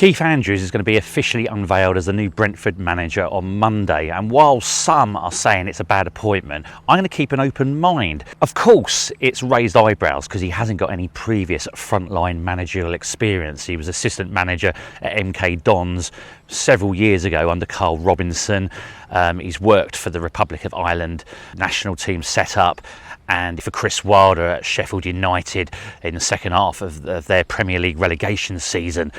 Keith Andrews is going to be officially unveiled as the new Brentford manager on Monday, and while some are saying it's a bad appointment, I'm going to keep an open mind. Of course, it's raised eyebrows because he hasn't got any previous frontline managerial experience. He was assistant manager at MK Dons several years ago under Carl Robinson. He's worked for the Republic of Ireland national team setup and for Chris Wilder at Sheffield United in the second half of their Premier League relegation season.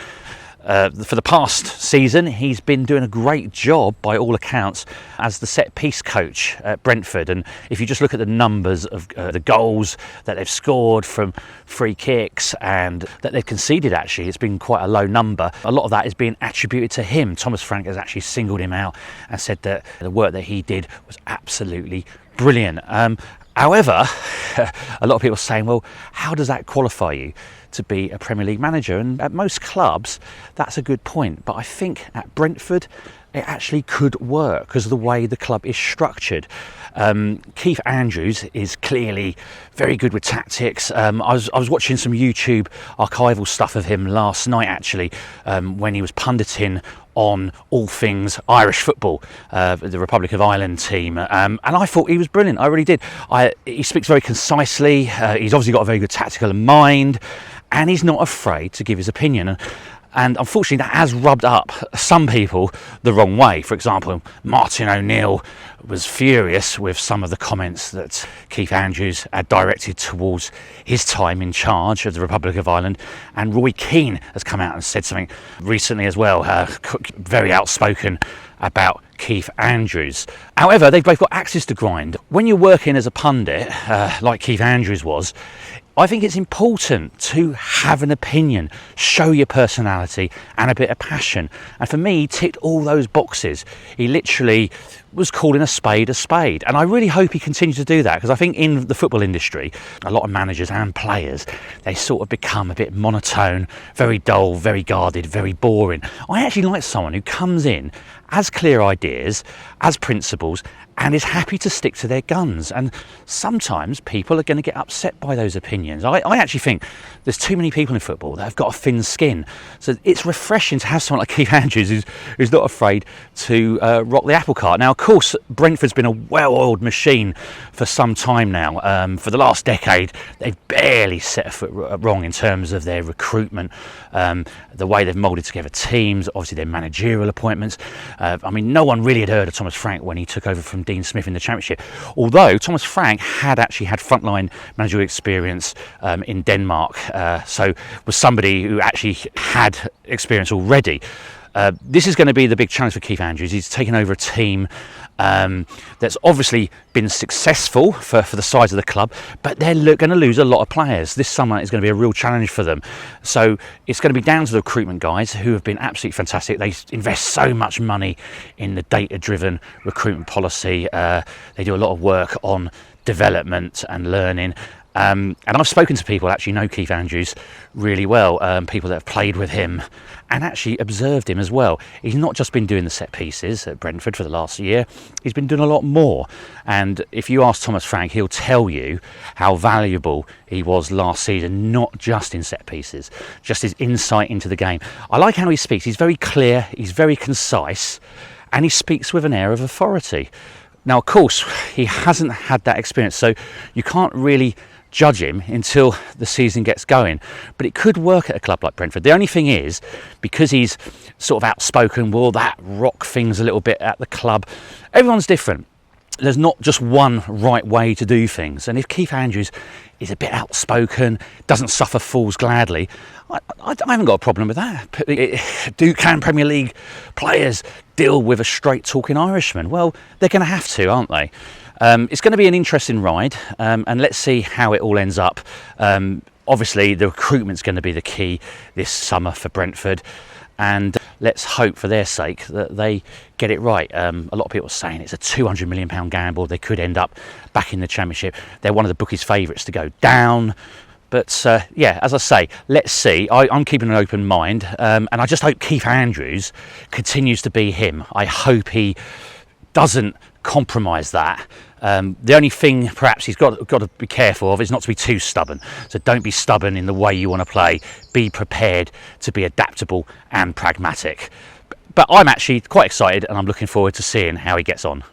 For the past season, he's been doing a great job by all accounts as the set-piece coach at Brentford, and if you just look at the numbers of the goals that they've scored from free kicks and that they've conceded, actually it's been quite a low number. A lot of that is being attributed to him. Thomas Frank has actually singled him out and said that the work that he did was absolutely brilliant. However, a lot of people are saying, well, how does that qualify you to be a Premier League manager? And at most clubs, that's a good point. But I think at Brentford, it actually could work because of the way the club is structured. Keith Andrews is clearly very good with tactics. I was watching some YouTube archival stuff of him last night, actually, when he was punditing on all things Irish football, the Republic of Ireland team, and I thought he was brilliant. I really did. He speaks very concisely. He's obviously got a very good tactical mind, and he's not afraid to give his opinion. And unfortunately, that has rubbed up some people the wrong way. For example, Martin O'Neill was furious with some of the comments that Keith Andrews had directed towards his time in charge of the Republic of Ireland. And Roy Keane has come out and said something recently as well, very outspoken about Keith Andrews. However, they've both got axes to grind. When you're working as a pundit, like Keith Andrews was, I think it's important to have an opinion, show your personality and a bit of passion. And for me, he ticked all those boxes. He literally was calling a spade. And I really hope he continues to do that, because I think in the football industry, a lot of managers and players, they sort of become a bit monotone, very dull, very guarded, very boring. I actually like someone who comes in, has clear ideas, has principles, and is happy to stick to their guns. And sometimes people are going to get upset by those opinions. I actually think there's too many people in football that have got a thin skin. So it's refreshing to have someone like Keith Andrews who's not afraid to rock the apple cart. Now, of course, Brentford's been a well-oiled machine for some time now. For the last decade, they've barely set a foot wrong in terms of their recruitment, the way they've moulded together teams, obviously their managerial appointments. I mean, no one really had heard of Thomas Frank when he took over from Dean Smith in the Championship, although Thomas Frank had actually had frontline managerial experience in Denmark, so was somebody who actually had experience already. This is going to be the big challenge for Keith Andrews. He's taken over a team that's obviously been successful for the size of the club, but they're going to lose a lot of players. This summer is going to be a real challenge for them. So it's going to be down to the recruitment guys, who have been absolutely fantastic. They invest so much money in the data-driven recruitment policy. They do a lot of work on development and learning. And I've spoken to people who actually know Keith Andrews really well, people that have played with him and actually observed him as well. He's not just been doing the set pieces at Brentford for the last year, he's been doing a lot more. And if you ask Thomas Frank, he'll tell you how valuable he was last season, not just in set pieces, just his insight into the game. I like how he speaks. He's very clear, he's very concise, and he speaks with an air of authority. Now, of course, he hasn't had that experience, so you can't really judge him until the season gets going, but it could work at a club like Brentford. The only thing is, because he's sort of outspoken, will that rock things a little bit at the club? Everyone's different. There's not just one right way to do things, and if Keith Andrews is a bit outspoken, doesn't suffer fools gladly, I haven't got a problem with that. Can Premier League players deal with a straight talking Irishman? Well, they're going to have to, aren't they? It's going to be an interesting ride, and let's see how it all ends up. Obviously, the recruitment's going to be the key this summer for Brentford, and let's hope for their sake that they get it right. A lot of people are saying it's a £200 million gamble. They could end up back in the Championship. They're one of the bookies' favourites to go down. But yeah, as I say, let's see. I'm keeping an open mind, and I just hope Keith Andrews continues to be him. I hope he doesn't compromise that. The only thing perhaps he's got to be careful of is not to be too stubborn. So don't be stubborn in the way you want to play. Be prepared to be adaptable and pragmatic. But I'm actually quite excited, and I'm looking forward to seeing how he gets on.